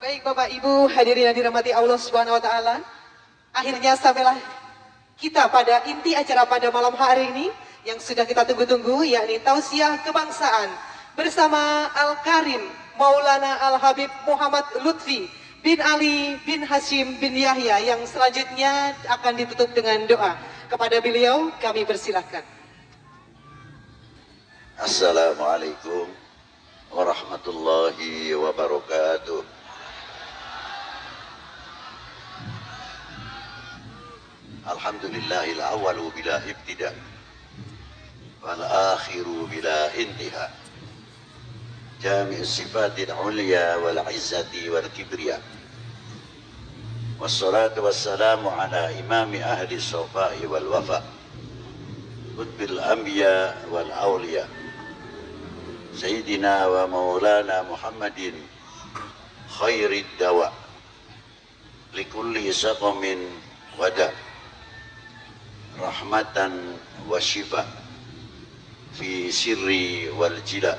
Baik Bapak Ibu hadirin yang dirahmati Allah Subhanahu wa taala. Akhirnya sampailah kita pada inti acara pada malam hari ini yang sudah kita tunggu-tunggu, yakni tausiah kebangsaan bersama Al-Karim Maulana Al-Habib Muhammad Lutfi bin Ali bin Hashim bin Yahya, yang selanjutnya akan ditutup dengan doa. Kepada beliau kami persilahkan. Assalamualaikum warahmatullahi wabarakatuh. Alhamdulillahil awwalu bila ibtida wal akhiru bila intiha, jami' sifatil ulya wal izzati wal kibriya, wassalatu wassalamu ala imami ahli sofai wal wafa, qutbil anbiya wal awliya, Sayyidina wa maulana Muhammadin khairid dawa likulli saqamin wada, rahmatan wa shifa fi sirri wal jila,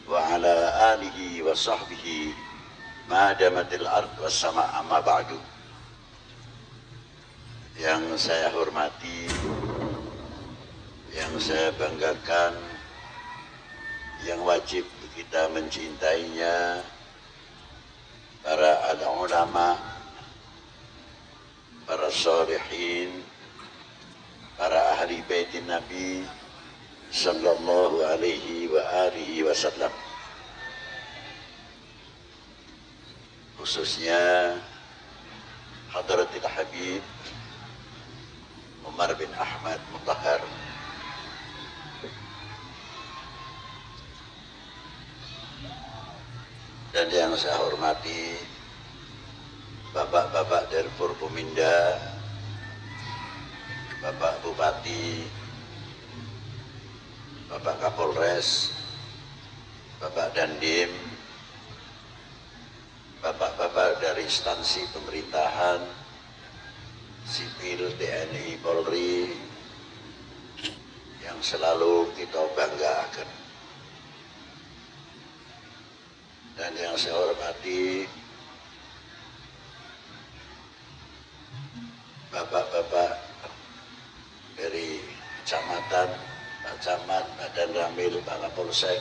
wa ala alihi wa sahbihi ma damatil ard was sama, amma ba'du. Yang saya hormati, yang saya banggakan, yang wajib kita mencintainya, para ulama, para sholihin, para ahli baitin Nabi sallallahu alaihi wa alihi wasallam, khususnya Hadratil Habib Umar bin Ahmad Mutahhar, dan yang saya hormati bapak-bapak dari Forkominda, Bapak Bupati, Bapak Kapolres, Bapak Dandim, bapak-bapak dari instansi pemerintahan, sipil, TNI, Polri, yang selalu kita banggakan. Dan yang saya hormati bapak-bapak dari kecamatan, Pak Camat, Pak Dan Ramil, Pak Kapolsek,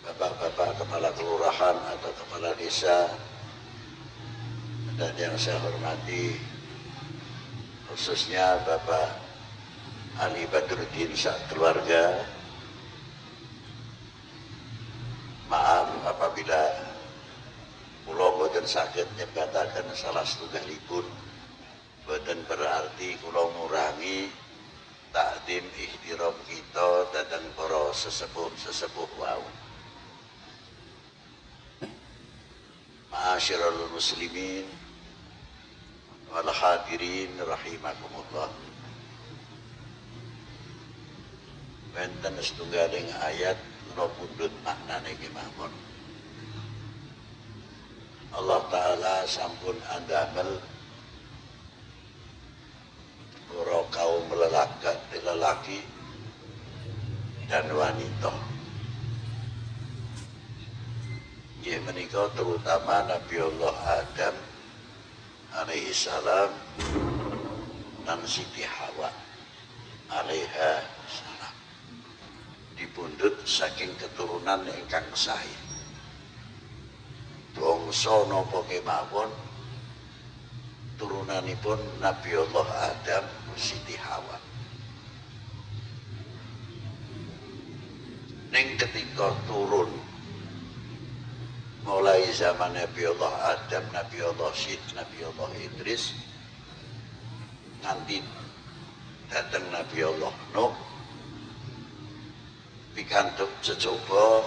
bapak-bapak kepala kelurahan atau kepala desa, dan yang saya hormati khususnya Bapak Ali Badruddin sak keluarga. Maaf apabila kula boten saged nyebataken salah setunggalipun, boten berarti kula ngurangi takdim ihtiram kita dhateng para sesepuh-sesepuh wau. Ma'asyiral muslimin wal hadirin rahimakumullah. Wonten setunggaling ayat kula pundhut maknane kemawon. Allah Ta'ala sampun andamel para kaum lelaki dan wanita. Ya menika terutama Nabi Allah Adam alaihi salam dan Siti Hawa alaiha salam dipundhut saking keturunan ingkang sae. Bangsa napa kemawon turunanipun Nabi Allah Adam, Siti Hawa. Ning ketika turun mulai zaman Nabi Allah Adam, Nabi Allah Syed, Nabi Allah Idris, nganti datang Nabi Allah Nuh, pikantuk jejoba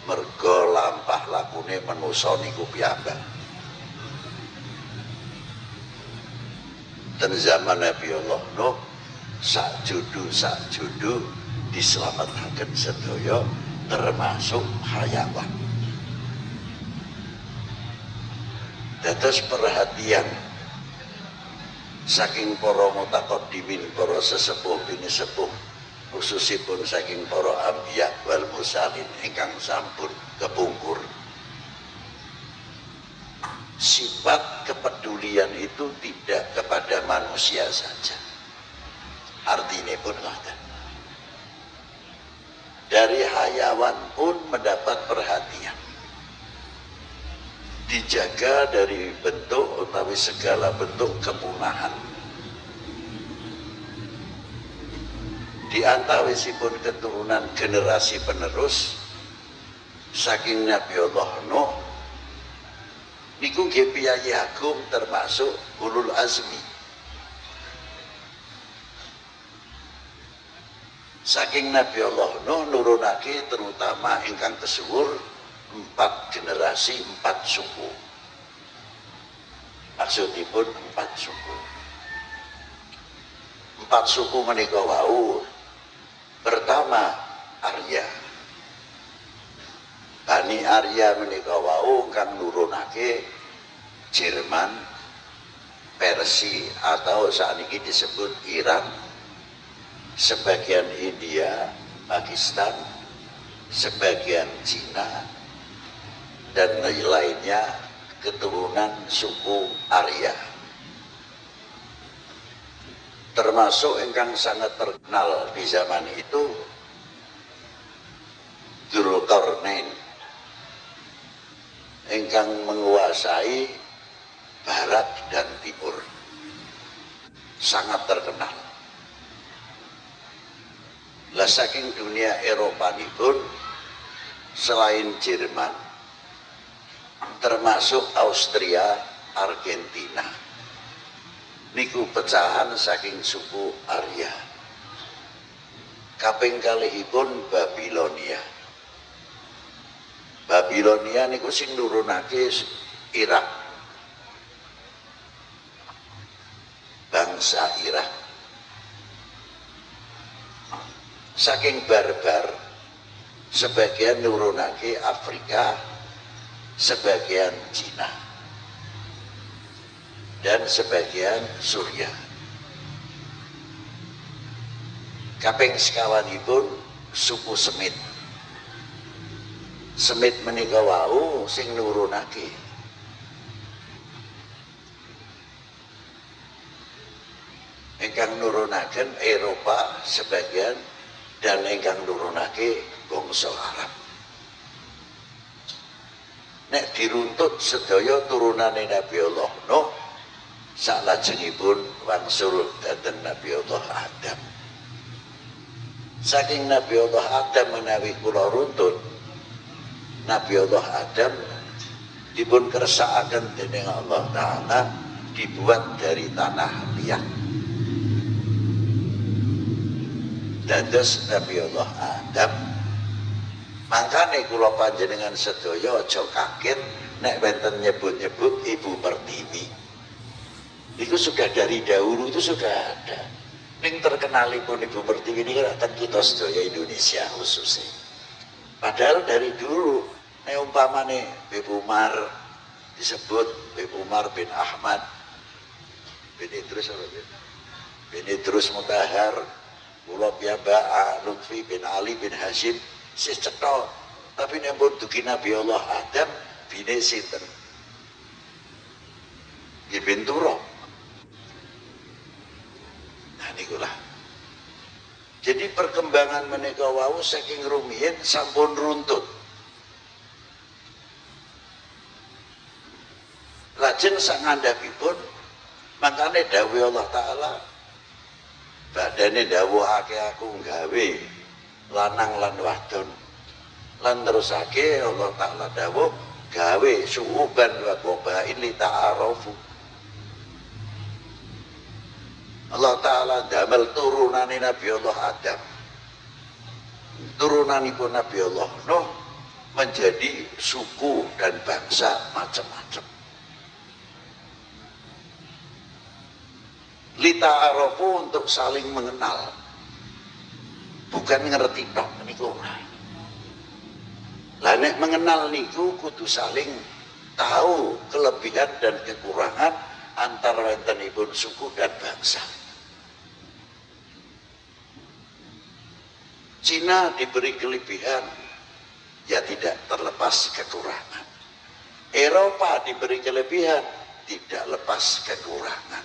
merga lampah lakune manusa niku piyambak. Dan zaman Nabi Allah Nuh sak judu diselamatkan sedaya termasuk hayawan. Dados perhatian saking para mutaqaddimin, para sesepuh bini sepuh, khususipun saking para anbiya wal mursalin ingkang sampun kepungkur. sifat kepedulian itu tidak kepada manusia saja. Artinya pun ngoten. Dari hayawan pun mendapat perhatian. Dijaga dari bentuk utawi segala bentuk kepunahan. Di antawisipun keturunan generasi penerus saking Nabi Allah Nuh niku nggih piyayi agung termasuk ulul azmi. Saking Nabi Allah Nuh nurunake terutama ingkang kesuwur 4 generasi 4 suku. Maksudipun 4 suku. 4 suku menika wau. Pertama Arya. Bani Arya menika wau kang nurunake Jerman, Persia atau sakniki disebut Iran, sebagian India, Pakistan, sebagian Cina, dan lainnya keturunan suku Arya. Termasuk ingkang sangat terkenal di zaman itu Dzulkarnain, ingkang menguasai barat dan timur, sangat terkenal. Lah saking dunia Eropa pun selain Jerman termasuk Austria, Argentina niku pecahan saking suku Arya. Kaping kalihipun Babilonia. Babilonia niku sing nurunake Irak, bangsa Irak. Saking barbar sebagian nurunake Afrika, sebagian Cina, dan sebagian Suriah. Kaping sekawanipun suku Semit. Semit menika wau sing nurunake ingkang nurunaken Eropa sebagian dan ingkang nurunake bangsa Arab. Nek diruntut sedaya turunane Nabi Allah Nuh salajengipun wangsul dhateng Nabi Allah Adam. Saking Nabi Allah Adam menawi kula runtut, Nabi Allah Adam dipun kersakaken dening Allah Ta'ala dibuat dari tanah liat. Dados Nabi Allah Adam, mangkane kula panjenengan sedaya aja kaget nek wonten nyebut-nyebut Ibu Pertiwi. Itu sudah dari dahulu, itu sudah ada. Ning terkenalipun Ibu Pertiwi ini kan kita sedaya Indonesia khususnya. Padahal dari dulu, umpamane Beb Umar disebut Beb Umar bin Ahmad bin Idrus, bin Idrus Mutahar, kula piyambak Lutfi bin Ali bin Hashim si cetha. Tapi nek pun dugi Nabi Allah Adam bine sinten? Nggih bin Turah. Nah nikulah. Jadi perkembangan menika wau saking rumiyin sampun runtut. Lajeng sangandhapipun mangkane dawuh Allah Ta'ala badane dawuhake aku gawe lanang lan wadon lan terusake Allah Ta'ala dawuh gawe suuban wa qabain li ta'arufu. Allah Ta'ala damel turunane Nabi Allah Adam, turunanipun Nabi Allah Nuh menjadi suku dan bangsa macam-macam. Lita arofu untuk saling mengenal, bukan ngerti tok niku. Lah nek mengenal niku kudu saling tahu kelebihan dan kekurangan antara wontenipun suku dan bangsa. Cina diberi kelebihan, ya tidak terlepas kekurangan. Eropa diberi kelebihan, tidak lepas kekurangan.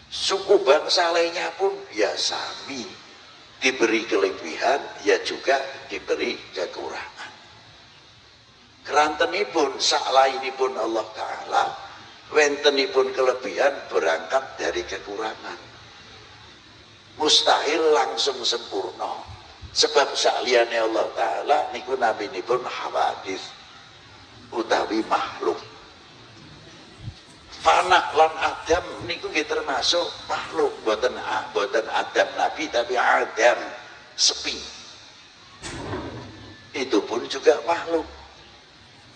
Suku bangsa lainnya pun ya sami, diberi kelebihan ya juga diberi kekurangan. Kerantenipun saklainipun Allah Ta'ala, wentenipun kelebihan berangkat dari kekurangan. Mustahil langsung sempurna. Sebab sakliyane Allah Ta'ala niku naminipun hawadis utawi makhluk. Fana lan Adam niku nggih termasuk makhluk, boten Adam Nabi tapi Adam sepi. Itu pun juga makhluk.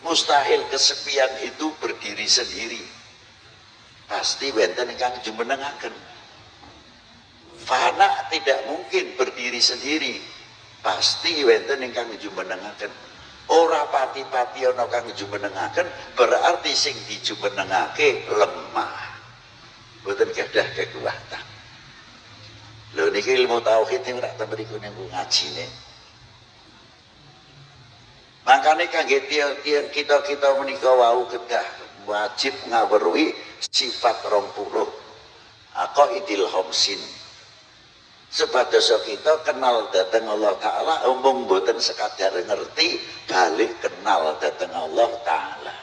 Mustahil kesepian itu berdiri sendiri. Pasti wonten ingkang jumenengaken. Fana tidak mungkin berdiri sendiri. Pasti wonten ingkang jumenengaken. Ora pati-pati ana kang jumenengaken, berarti sing dijumenengake lemah. Boten gadah kekuatan. Lho niki ilmu tauhid sing rak mriku niku ngajine. Makane kangge tiang-tiang kita menika wau kedah wajib ngaweruhi sifat 20 aqaidil khamsin. Sepados kita kenal dateng Allah Ta'ala, umum boten sekadar ngerti, balik kenal dateng Allah Ta'ala.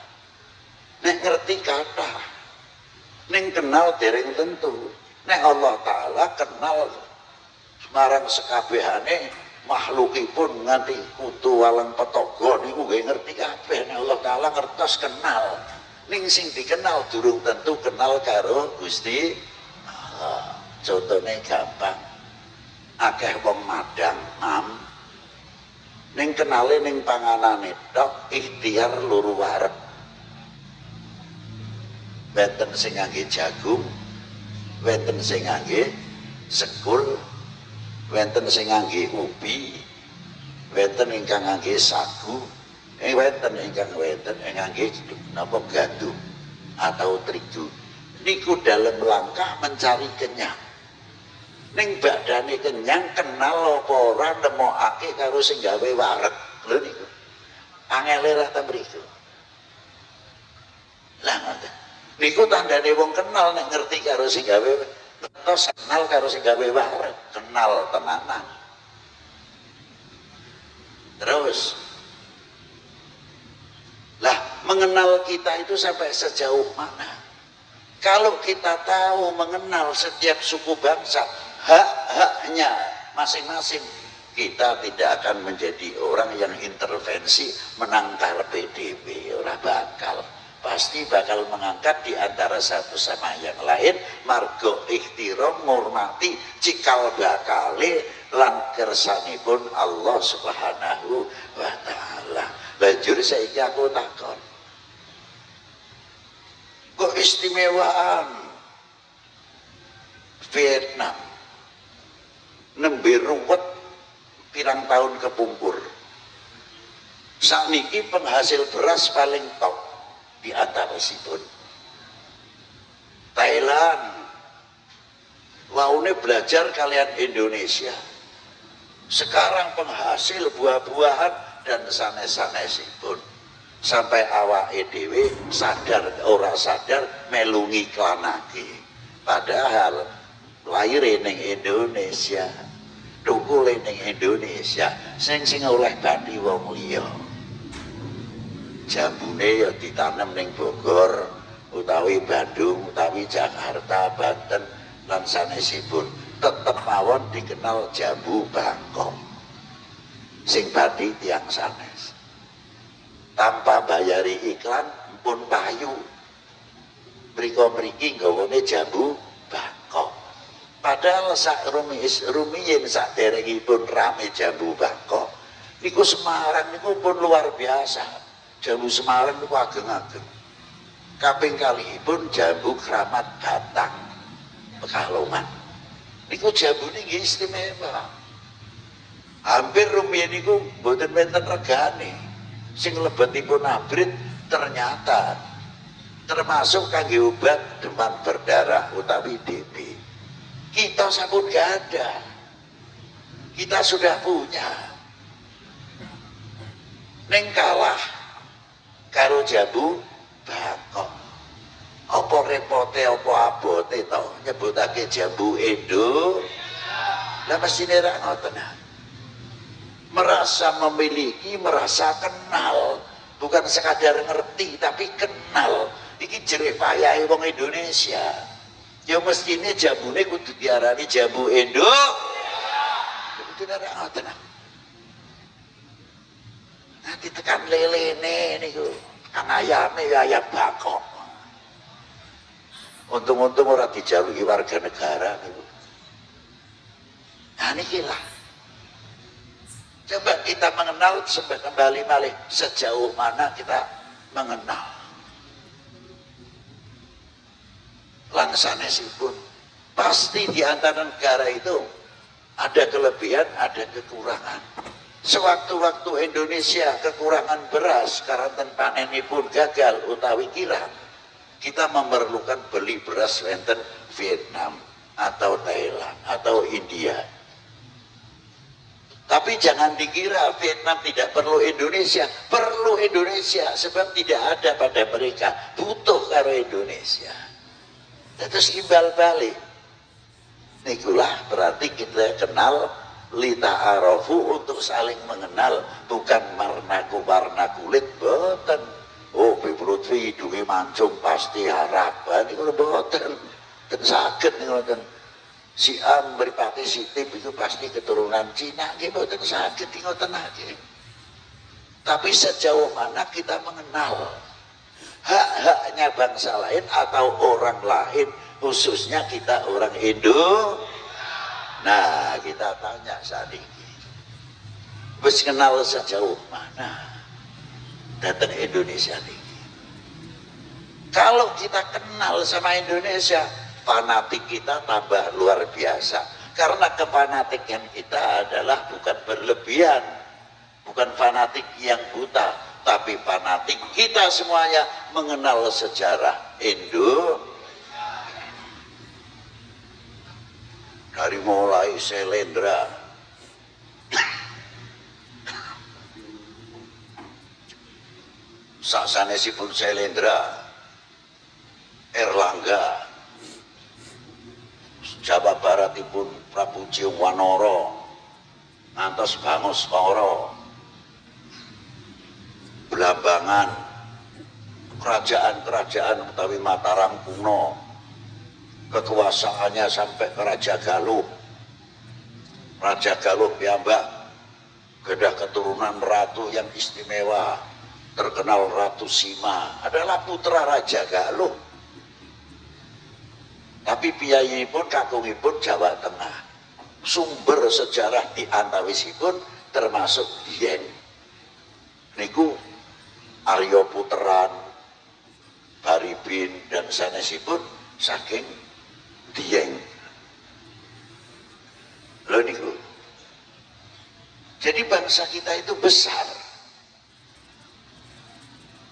Nek ngerti kata, nek kenal dereng tentu. Nek Allah Ta'ala kenal marang sekabehane makhlukipun nganti kutu walang petogo niku nggih ngerti kabeh. Nek Allah Ta'ala ngertos kenal. Ning sing dikenal durung tentu kenal karo Gusti Allah. Contone gampang. Akeh wong madang ning kenale ning panganane tok ikhtiar luru wareg. Wonten sing ngangge jagung, wonten sing ngangge sekul, wonten sing ngangge ubi, wonten ingkang ngangge sagu, wonten ingkang ngangge napa gandum atau terigu. Niku dalam langkah mencari kenyang. Ning badane kenyang kenal apa ora nemokake karo sing gawe wareg. Lho niku. Angele ra ta mriku. Lah ngoten. Niku tandane wong kenal nek ngerti karo sing gawe ngertos kenal karo sing gawe wareg, kenal tenanan. Terus lah mengenal kita itu sampai sejauh mana? Kalau kita tahu mengenal setiap suku bangsa hak-haknya masing-masing, kita tidak akan menjadi orang yang intervensi menangkal PDB. Ora bakal, pasti bakal mengangkat di antara satu sama yang lain margo ihtiram ngurmati cikal bakale lan kersanipun Allah Subhanahu wa Ta'ala. Lanjut saiki aku takon, kok istimewaan Vietnam nembe ruwet pirang tahun kepungkur. Sakniki penghasil beras paling top di antarasipun. Thailand waune belajar kalian Indonesia. Sekarang penghasil buah-buahan dan sanes-sanesipun. Sampai awake dhewe sadar ora sadar melu ngiklanake. Padahal lahir ning Indonesia, tukule ning Indonesia, sing oleh bati wong liya. Jambune ya ditanam ning Bogor, utawi Bandung, utawi Jakarta, Banten lan sanesipun, tetep mawon dikenal jambu Bangkok. Sing bati tiyang sanes. Tanpa bayari iklan pun payu. Mriko-mriki nggawane jambu Bangkok. Padahal sak rumiyin sak derengipun rame jambu Bangkok. Niku Semarang niku pun luar biasa. Jambu Semarang niku ageng-ageng. Kaping kalihipun jambu Kramat Batang Pekalongan. Niku jambu niki istimewa. Hampir rumiyin niku mboten wonten regane. Sing lebetipun abrit ternyata termasuk kangge obat demam berdarah utawi DB. Kita sampun gak ada, kita sudah punya. Ning kalah karo jambu bakok. Apa repote apa abote to nyebutake jambu Indo? Lah mestine ra ngoten. Merasa memiliki, merasa kenal, bukan sekadar ngerti tapi kenal. Iki jerih payahe wong Indonesia. Ya mestine jambune kudu diarani jambu Indo. Kudu ra ngoten. Nanti tekan lelene niku, kang ayame ya ayam bakok. Untung-untung orang dijaluki warga negara niku. Nah niki lah. Coba kita mengenal kembali malih sejauh mana kita mengenal. Langsanesipun pasti di antara negara itu ada kelebihan, ada kekurangan. Sewaktu-waktu Indonesia kekurangan beras karena panenipun gagal utawi kirang, kita memerlukan beli beras wonten Vietnam atau Thailand atau India. Tapi jangan dikira Vietnam tidak perlu Indonesia. Perlu Indonesia sebab tidak ada pada mereka. Butuh karo Indonesia. Terus imbal balik. Nikulah berarti kita kenal lita'arofu untuk saling mengenal. Bukan warna kulit, boten. Oh, Bib Lutfi hidungi mancung pasti harapan. Ini kalau boten. Dan sakit nih boten. Si Am beripati si Tip itu pasti keturunan Cina. Ini boten sakit nih boten aja. Tapi sejauh mana kita mengenal hak-haknya bangsa lain atau orang lain. Khususnya kita orang Indo. Nah, kita tanya saat ini. Wis kenal sejauh mana datang Indonesia ini. Kalau kita kenal sama Indonesia, fanatik kita tambah luar biasa. Karena kefanatikan kita adalah bukan berlebihan, bukan fanatik yang buta, tapi fanatik kita semuanya mengenal sejarah Indo. Dari mulai Selendra, sasanesipun Selendra, Erlangga, Jawa Baratipun Prabu Jiwanoro, ngantos Banguswara, Blambangan, kerajaan-kerajaan utawi Mataram kuno, kekuasaannya sampai ke Raja Galuh. Raja Galuh piyambak gadah keturunan ratu yang istimewa, terkenal Ratu Sima, adalah putra Raja Galuh. Tapi piyayipun kakungipun Jawa Tengah. Sumber sejarah di antawisipun termasuk Dieng. Niku Arya Puteran, Baribin dan sanesipun saking Dieng. Lho niku. Jadi bangsa kita itu besar.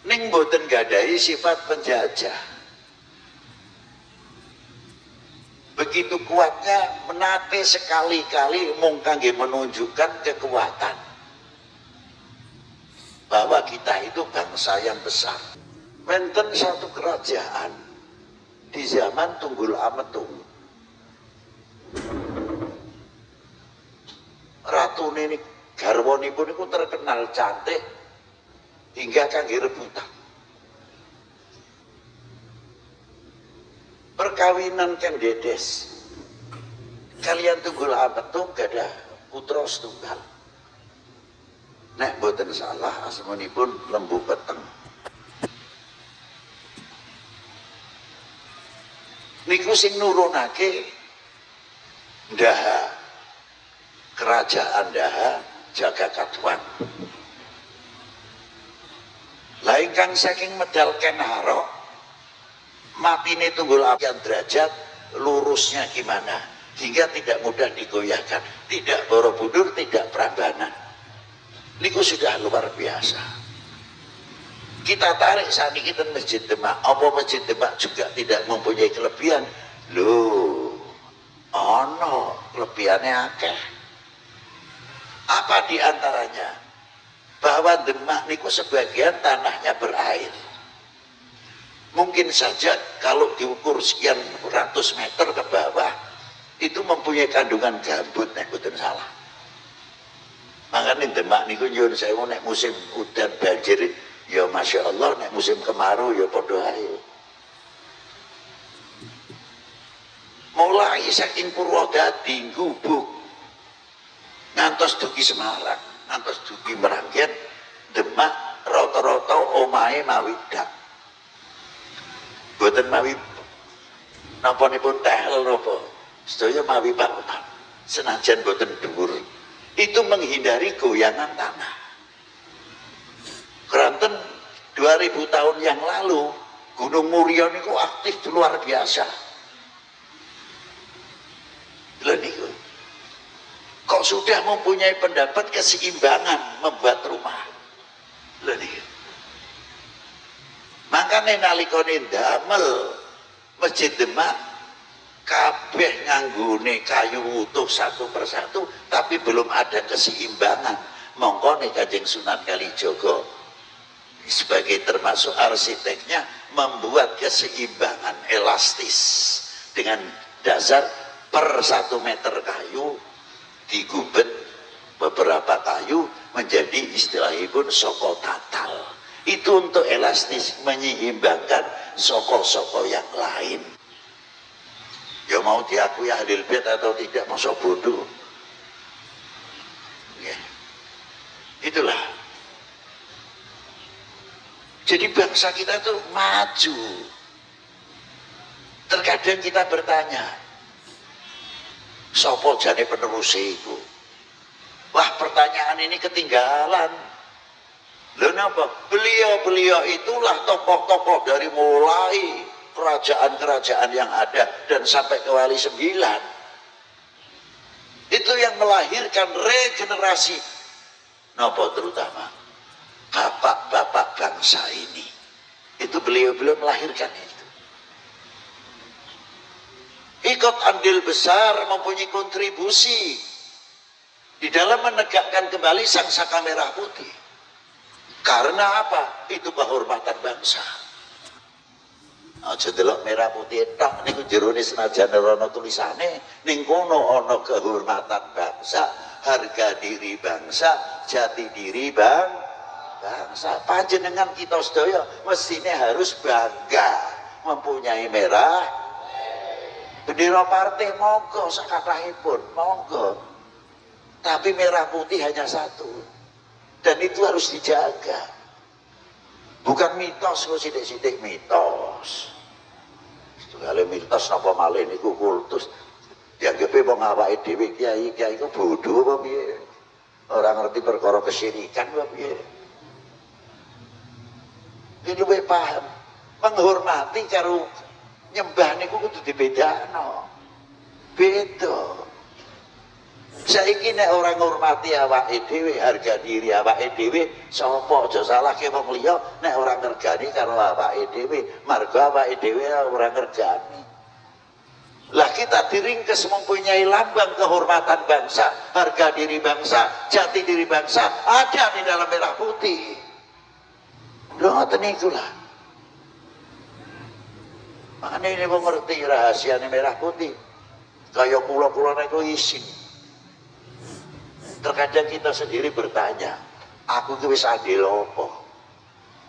Ning boten gadahi sifat penjajah. Begitu kuatnya menate sekali-kali mung kangge menunjukkan kekuatan bahwa kita itu bangsa yang besar. Wonten satu kerajaan di zaman Tunggul Ametung. Ratu ini garwanipun iku terkenal cantik hingga kangge rebutan. Perkawinan Ken Dedes kalian Tunggul Ametung gadah putra setunggal. Nek boten salah asmanipun Lembu Peteng. Niku sing nurunake Daha, kerajaan Daha Jagakatwang. Lah ingkang saking medal Kenaro, matine Tunggul Ametung derajat lurusnya gimana hingga tidak mudah digoyahkan, tidak Borobudur, tidak Prambanan. Niku sudah luar biasa. Kita tarik saat ini kita Masjid Demak. Apa Masjid Demak juga tidak mempunyai kelebihan? Loh, ono kelebihannya akeh. Apa diantaranya? bahwa Demak niku sebagian tanahnya berair. Mungkin saja kalau diukur sekian ratus meter ke bawah itu mempunyai kandungan gambut, nek boten salah. Makanya Demak niku nyuwun sewu nek musim udan banjir ya Masya Allah, nek musim kemarau ya padha ae. Mulai saking Purwodadi, Gubuk, ngantos dugi Semarang, ngantos dugi Meranggen, Demak rata-rata omahe mawi dak. Boten mawi napanipun tehel napa. Sedaya mawi bangunan. Senajan boten dhuwur. Itu menghindari goyangan tanah. Keranten 2000 tahun yang lalu Gunung Muria niku aktif luar biasa. Lha niku kok sudah mempunyai pendapat keseimbangan membuat rumah. Lha niku. Makane nalikane ndamel Masjid Demak kabeh nganggone kayu utuh satu persatu, tapi belum ada keseimbangan. Mongkone Kanjeng Sunan Kalijaga sebagai termasuk arsiteknya membuat keseimbangan elastis dengan dasar per 1 meter kayu digubet beberapa kayu menjadi istilahipun soko tatal. Itu untuk elastis menyeimbangkan soko-soko yang lain. Ya mau diakui ahlul bait atau tidak, masa bodoh. Ya. Itulah. Jadi bangsa kita tuh maju. Terkadang kita bertanya, sopo jane penerus iku? Wah, pertanyaan ini ketinggalan. Lho napa? Beliau-beliau itulah tokoh-tokoh dari mulai kerajaan-kerajaan yang ada dan sampai ke Wali 9. Itu yang melahirkan regenerasi napa terutama bapak-bapak bangsa ini. Itu beliau-beliau melahirkan itu. Ikut andil besar, mempunyai kontribusi di dalam menegakkan kembali Sang Saka Merah Putih. Karena apa? Itu kehormatan bangsa. Aja delok merah putih tok niku jerone senajan ana tulisane ning kono ana kehormatan bangsa, harga diri bangsa, jati diri bangsa. Panjenengan kita sedaya mestinya harus bangga mempunyai merah bendera partai, monggo sakathahipun, monggo. Tapi merah putih hanya satu. Dan itu harus dijaga. Bukan mitos, kok sidik-sidik mitos. Kalau mitos napa malih niku kultus. Dianggepe wong awake dhewe kiai ku bodho apa piye? Ora ngerti perkara kesyirikan apa piye? Iki luwih paham. Menghormati karo nyembah niku kudu dibedakno. Beda. Saiki nek orang ngurmati awake dhewe, harga diri awake dhewe, sapa aja salahke wong liya nek ora ngergani karo awake dhewe, marga awake dhewe ora ngergani. Lah kita diringkes mempunyai lambang kehormatan bangsa, harga diri bangsa, jati diri bangsa ada di dalam merah putih. Lho ngoten ikulah. Makanya ini mengerti rahasianya merah putih. Kaya kula-kula niku isin. Terkadang kita sendiri bertanya, aku itu wis adil apa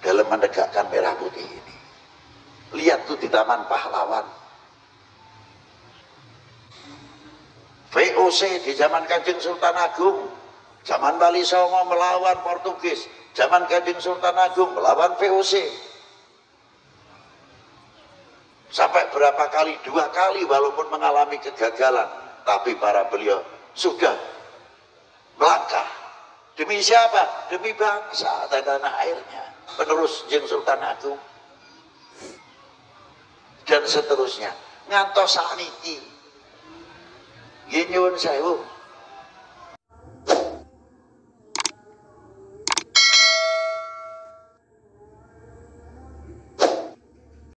dalam menegakkan merah putih ini. Lihat tuh di Taman Pahlawan, VOC di zaman Kanjeng Sultan Agung, zaman Wali Songo melawan Portugis, zaman Kanjeng Sultan Agung melawan VOC. Sampai berapa kali, 2 kali walaupun mengalami kegagalan, tapi para beliau sudah melangkah. Demi siapa? Demi bangsa dan tanah airnya. Penerus Kanjeng Sultan Agung. Dan seterusnya. Ngantos sakniki. Nggih nyuwun sewu.